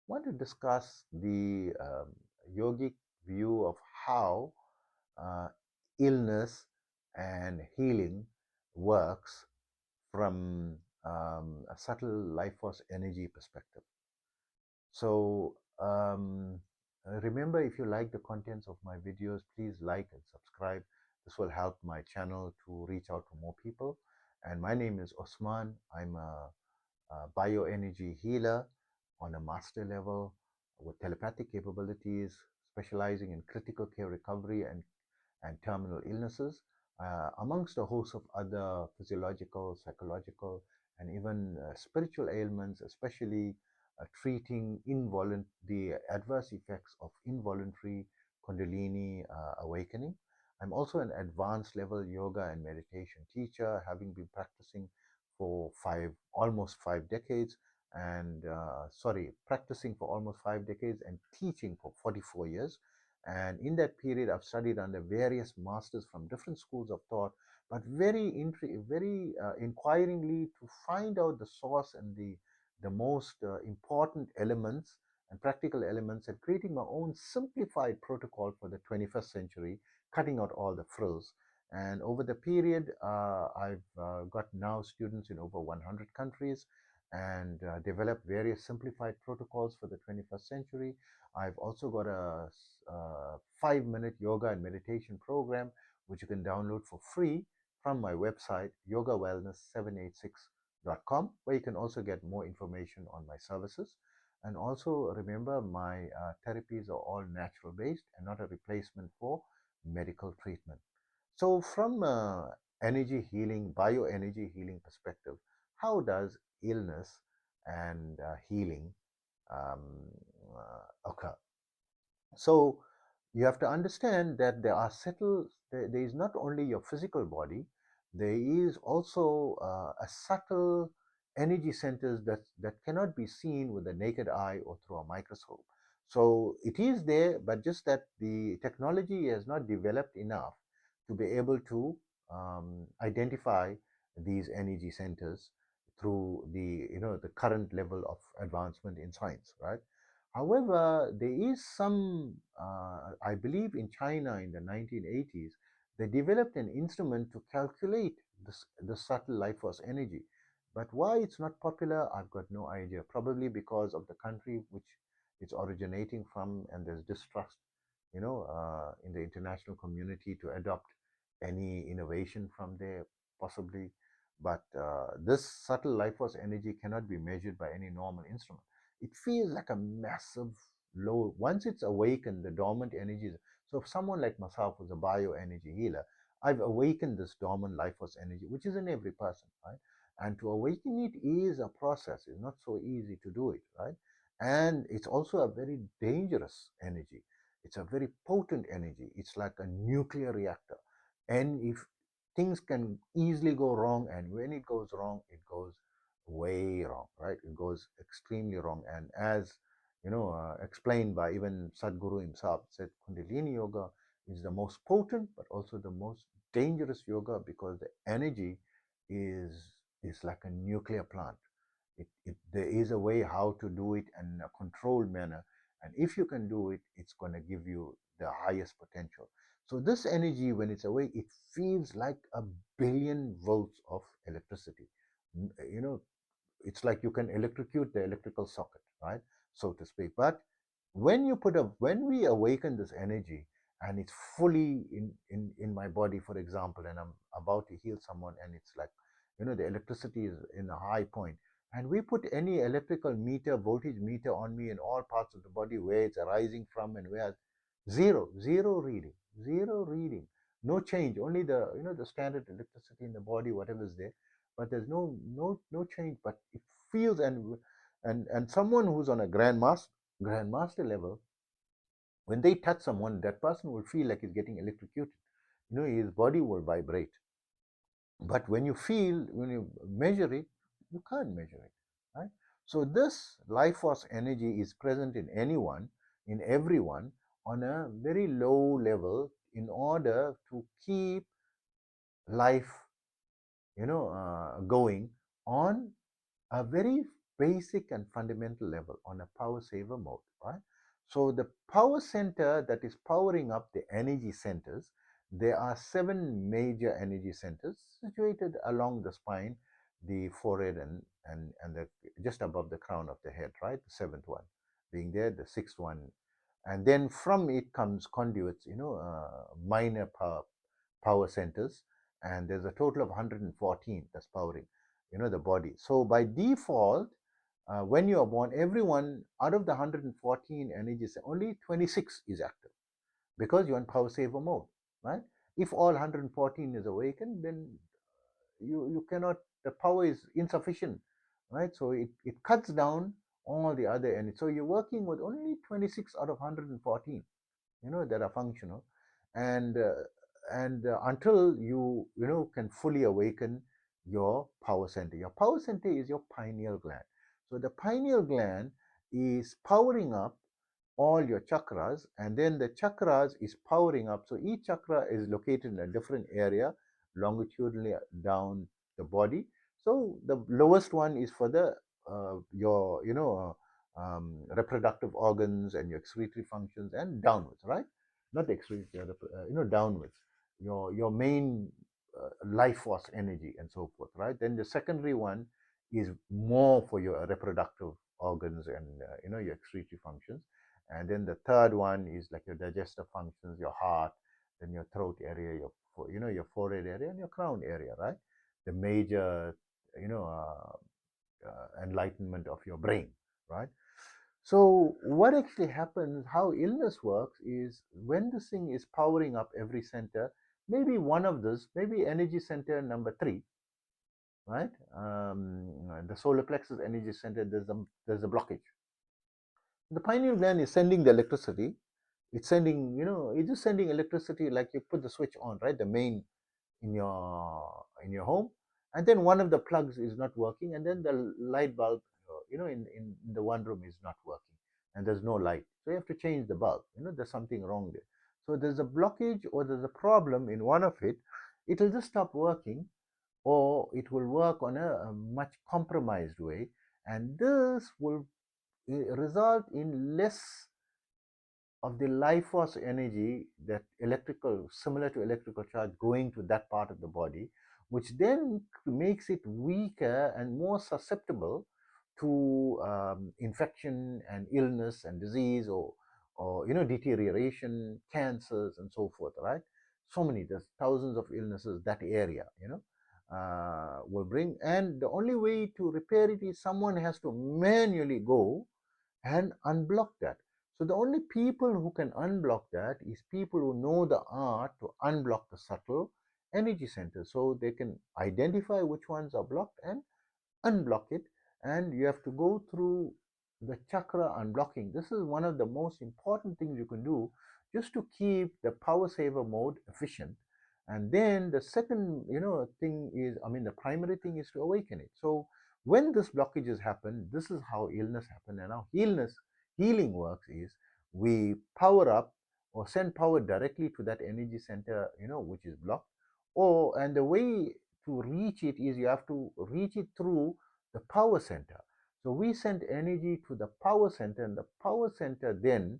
want to discuss the yogic view of how uh, illness and healing works from a subtle life force energy perspective. So remember, if you like the contents of my videos, please like and subscribe. This will help my channel to reach out to more people. And my name is Osman. I'm a bioenergy healer on a master level with telepathic capabilities, specializing in critical care recovery and terminal illnesses, amongst a host of other physiological, psychological, and even spiritual ailments, especially treating the adverse effects of involuntary Kundalini awakening. I'm also an advanced level yoga and meditation teacher, having been practicing for almost 5 decades, and practicing for almost 5 decades and teaching for 44 years. And in that period, I've studied under various masters from different schools of thought, but very inquiringly to find out the source and the most important elements and practical elements, and creating my own simplified protocol for the 21st century, cutting out all the frills. And over the period, I've got now students in over 100 countries and developed various simplified protocols for the 21st century. I've also got a 5-minute yoga and meditation program, which you can download for free from my website, yogawellness786.com, where you can also get more information on my services. And also remember, my therapies are all natural based and not a replacement for medical treatment. So, from energy healing, bioenergy healing perspective, how does illness and healing um, occur? So, you have to understand that there is not only your physical body, there is also a subtle energy centers that cannot be seen with the naked eye or through a microscope. So it is there, but just that the technology has not developed enough to be able to identify these energy centers through the current level of advancement in science, right? However, there is some, I believe in China in the 1980s, they developed an instrument to calculate the subtle life force energy. But why it's not popular, I've got no idea. Probably because of the country which it's originating from, and there's distrust, in the international community to adopt any innovation from there, possibly. But this subtle life force energy cannot be measured by any normal instrument. It feels like a massive load. Once it's awakened, the dormant energies. So, if someone like myself who's a bioenergy healer, I've awakened this dormant life force energy, which is in every person, right? And to awaken it is a process. It's not so easy to do it, right? And it's also a very dangerous energy. It's a very potent energy. It's like a nuclear reactor. And if things can easily go wrong, and when it goes wrong, it goes way wrong, right? It goes extremely wrong. And as explained by even Sadhguru himself, said Kundalini yoga is the most potent, but also the most dangerous yoga, because the energy is like a nuclear plant. There is a way how to do it in a controlled manner, and if you can do it, it's going to give you the highest potential. So this energy, when it's awake, it feels like a billion volts of electricity. You know, it's like you can electrocute the electrical socket, right, so to speak. But when we awaken this energy, and it's fully in my body, for example, and I'm about to heal someone, and it's like, the electricity is in a high point, and we put any electrical meter, voltage meter on me in all parts of the body where it's arising from, and where zero reading, zero reading, no change, only the standard electricity in the body, whatever is there, but there's no change, but it feels. And someone who's on a grandmaster level, when they touch someone, that person will feel like he's getting electrocuted. His body will vibrate. But when you measure it, you can't measure it, right? So this life force energy is present in anyone, in everyone, on a very low level, in order to keep life, going on a very basic and fundamental level on a power saver mode, right? So the power center that is powering up the energy centers, there are 7 major energy centers situated along the spine, the forehead, and the, just above the crown of the head, right? The seventh one being there, the sixth one, and then from it comes conduits, minor power centers, and there's a total of 114 that's powering, the body. So by default, when you are born, everyone out of the 114 energies, only 26 is active because you're in power saver mode, right? If all 114 is awakened, then you cannot, the power is insufficient, right? So it cuts down all the other energy. So you're working with only 26 out of 114, that are functional, and until you can fully awaken your power center. Your power center is your pineal gland. So the pineal gland is powering up all your chakras, and then the chakras is powering up. So each chakra is located in a different area longitudinally down the body. So the lowest one is for the your reproductive organs and your excretory functions, and downwards, right? Not the excretory, downwards. Your main life force energy and so forth, right? Then the secondary one is more for your reproductive organs and your excretory functions, and then the third one is like your digestive functions, your heart, then your throat area, your forehead area, and your crown area, right? The major enlightenment of your brain, right? So what actually happens, how illness works, is when this thing is powering up every center, maybe one of this, maybe energy center number 3, right? The solar plexus energy center, there's a blockage. The pineal gland is sending the electricity. It's sending, it's just sending electricity, like you put the switch on, right? The main in your home, and then one of the plugs is not working, and then the light bulb, in the one room is not working, and there's no light. So you have to change the bulb. There's something wrong there. So there's a blockage or there's a problem in one of it. It'll just stop working, or it will work on a much compromised way, and this will result in less of the life force energy, that electrical, similar to electrical charge, going to that part of the body, which then makes it weaker and more susceptible to infection and illness and disease, or deterioration, cancers, and so forth, right? So many, there's thousands of illnesses that area, will bring. And the only way to repair it is someone has to manually go and unblock that. So the only people who can unblock that is people who know the art to unblock the subtle energy centers. So they can identify which ones are blocked and unblock it. And you have to go through the chakra unblocking. This is one of the most important things you can do, just to keep the power saver mode efficient. And then the second, thing is, the primary thing is to awaken it. So when this blockages happen, this is how illness happen. And how healing works is, we power up or send power directly to that energy center, which is blocked. And the way to reach it is, you have to reach it through the power center. So we send energy to the power center, and the power center then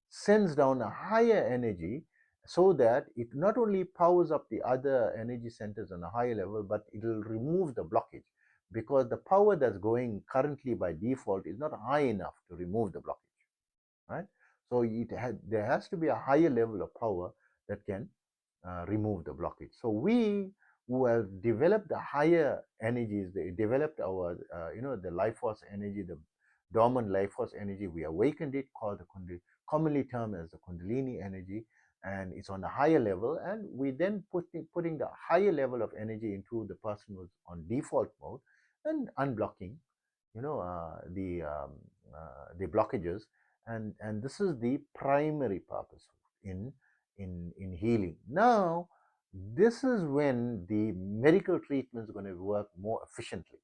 sends down a higher energy, so that it not only powers up the other energy centers on a higher level, but it will remove the blockage, because the power that's going currently by default is not high enough to remove the blockage, right? So there has to be a higher level of power that can remove the blockage. So we who have developed the higher energies, they developed our, the life force energy, the dormant life force energy, we awakened it, called the commonly termed as the Kundalini energy, and it's on a higher level, and we then putting the higher level of energy into the person who's on default mode, and unblocking, the blockages, and this is the primary purpose in healing. Now, this is when the medical treatment is going to work more efficiently.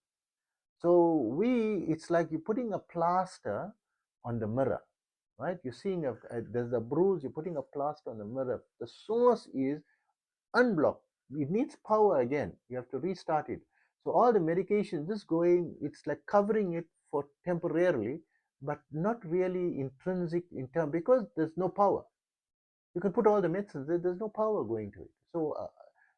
So it's like you're putting a plaster on the mirror, right? You're seeing there's a bruise, you're putting a plaster on the mirror. The source is unblocked. It needs power again. You have to restart it. So all the medication just going, it's like covering it for temporarily, but not really intrinsic in term, because there's no power. You can put all the medicines, there's no power going to it. So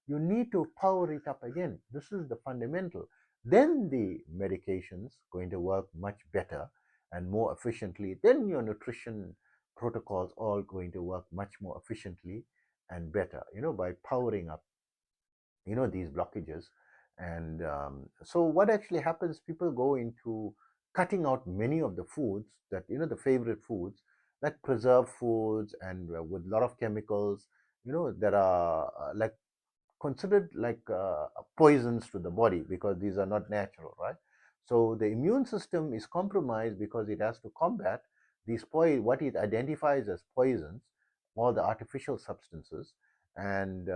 you need to power it up again. This is the fundamental. Then the medications going to work much better and more efficiently. Then your nutrition protocols all going to work much more efficiently and better, by powering up, these blockages. And so what actually happens, people go into cutting out many of the foods that, the favorite foods, like preserved foods and with a lot of chemicals, that are like considered like poisons to the body, because these are not natural, right? So the immune system is compromised because it has to combat these what it identifies as poisons, or the artificial substances, and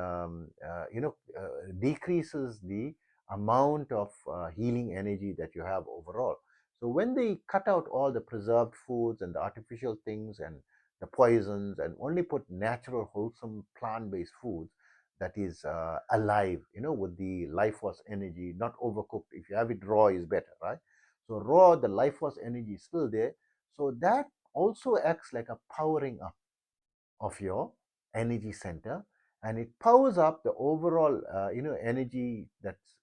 decreases the amount of healing energy that you have overall. So when they cut out all the preserved foods and the artificial things and the poisons, and only put natural, wholesome, plant-based foods that is alive, with the life force energy, not overcooked. If you have it raw, is better, right? So raw, the life force energy is still there. So that also acts like a powering up of your energy center, and it powers up the overall, energy that's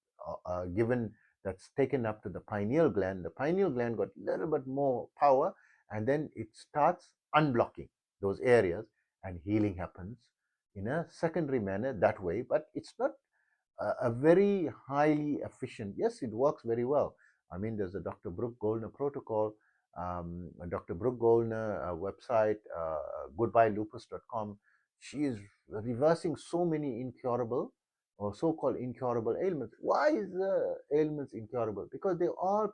given, that's taken up to the pineal gland. The pineal gland got a little bit more power, and then it starts unblocking those areas, and healing happens in a secondary manner that way. But it's not a very highly efficient. Yes, it works very well. I mean, there's a Dr. Brooke Goldner protocol, Dr. Brooke Goldner website, goodbyelupus.com. She is reversing so many incurable, or so-called incurable ailments. Why is the ailments incurable? Because they all,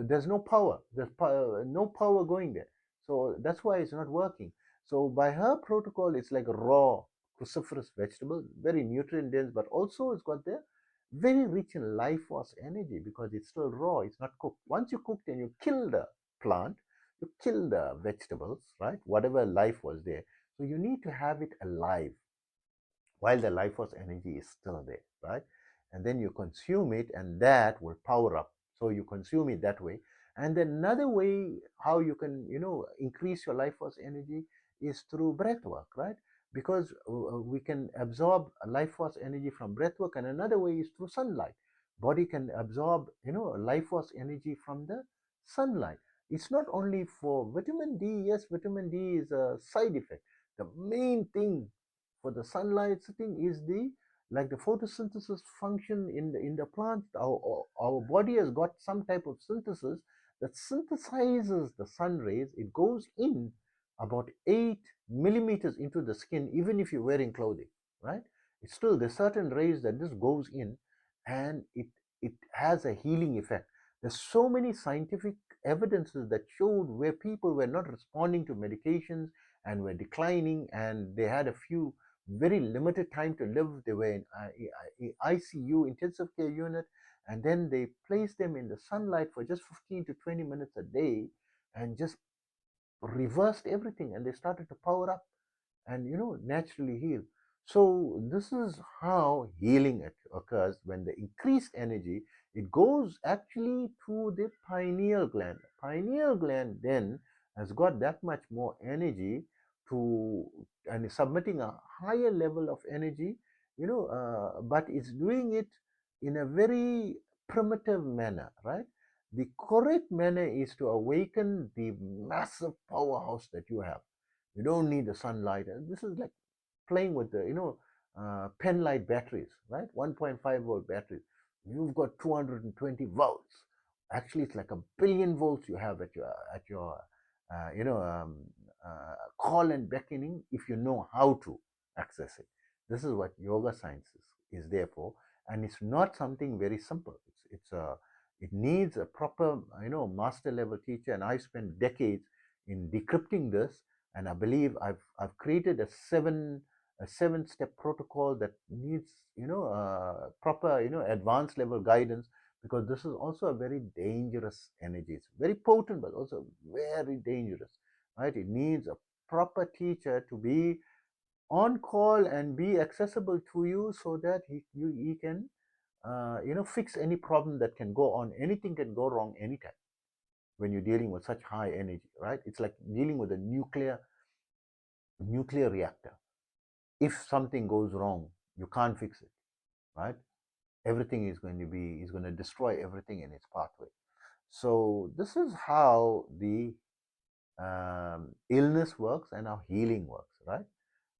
there's no power. There's no power going there. So that's why it's not working. So by her protocol, it's like a raw cruciferous vegetable, very nutrient dense, but also it's got the very rich in life force energy, because it's still raw, it's not cooked. Once you cooked and you kill the plant, you kill the vegetables, right? Whatever life was there. So you need to have it alive while the life force energy is still there, right? And then you consume it, and that will power up. So you consume it that way. And then another way how you can, increase your life force energy is through breath work, right? Because we can absorb life force energy from breath work, and another way is through sunlight. Body can absorb, life force energy from the sunlight. It's not only for vitamin D. Yes, vitamin D is a side effect. The main thing for the sunlight thing is the, like the photosynthesis function in the plant. Our body has got some type of synthesis that synthesizes the sun rays. It goes in about 8 millimeters into the skin, even if you're wearing clothing, right? It's still, there's certain rays that this goes in, and it has a healing effect. There's so many scientific evidences that showed where people were not responding to medications and were declining, and they had a few very limited time to live. They were in ICU, intensive care unit, and then they placed them in the sunlight for just 15 to 20 minutes a day, and just reversed everything, and they started to power up and, naturally heal. So this is how healing occurs. When the increased energy, it goes actually to the pineal gland. The pineal gland then has got that much more energy to, and is submitting a higher level of energy, but it's doing it in a very primitive manner, right? The correct manner is to awaken the massive powerhouse that you have. You don't need the sunlight. And this is like playing with the, pen light batteries, right? 1.5 volt batteries. You've got 220 volts. Actually, it's like a billion volts you have at your uh, you know um, call and beckoning, if you know how to access it. This is what yoga science is there for, and it's not something very simple. It needs a proper, master level teacher, and I spent decades in decrypting this, and I believe I've created a seven-step protocol that needs, proper, advanced level guidance, because this is also a very dangerous energy. It's very potent, but also very dangerous, right? It needs a proper teacher to be on call and be accessible to you, so that he can, fix any problem that can go on. Anything can go wrong anytime. when you're dealing with such high energy, right? It's like dealing with a nuclear reactor. If something goes wrong, you can't fix it, right? Everything is going to destroy everything in its pathway. So this is how the illness works and how healing works, right?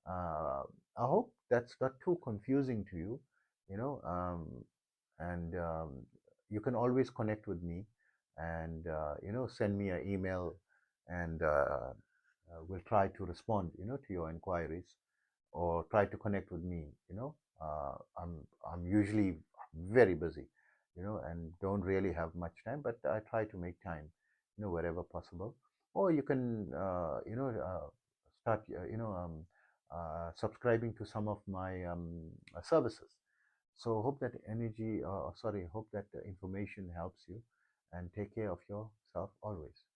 uh, I hope that's not too confusing to you, you know, and you can always connect with me and, send me an email, and we'll try to respond, to your inquiries, or try to connect with me, I'm usually very busy, and don't really have much time, but I try to make time, wherever possible. Or you can, start, subscribing to some of my services. So hope that hope that information helps you, and take care of yourself always.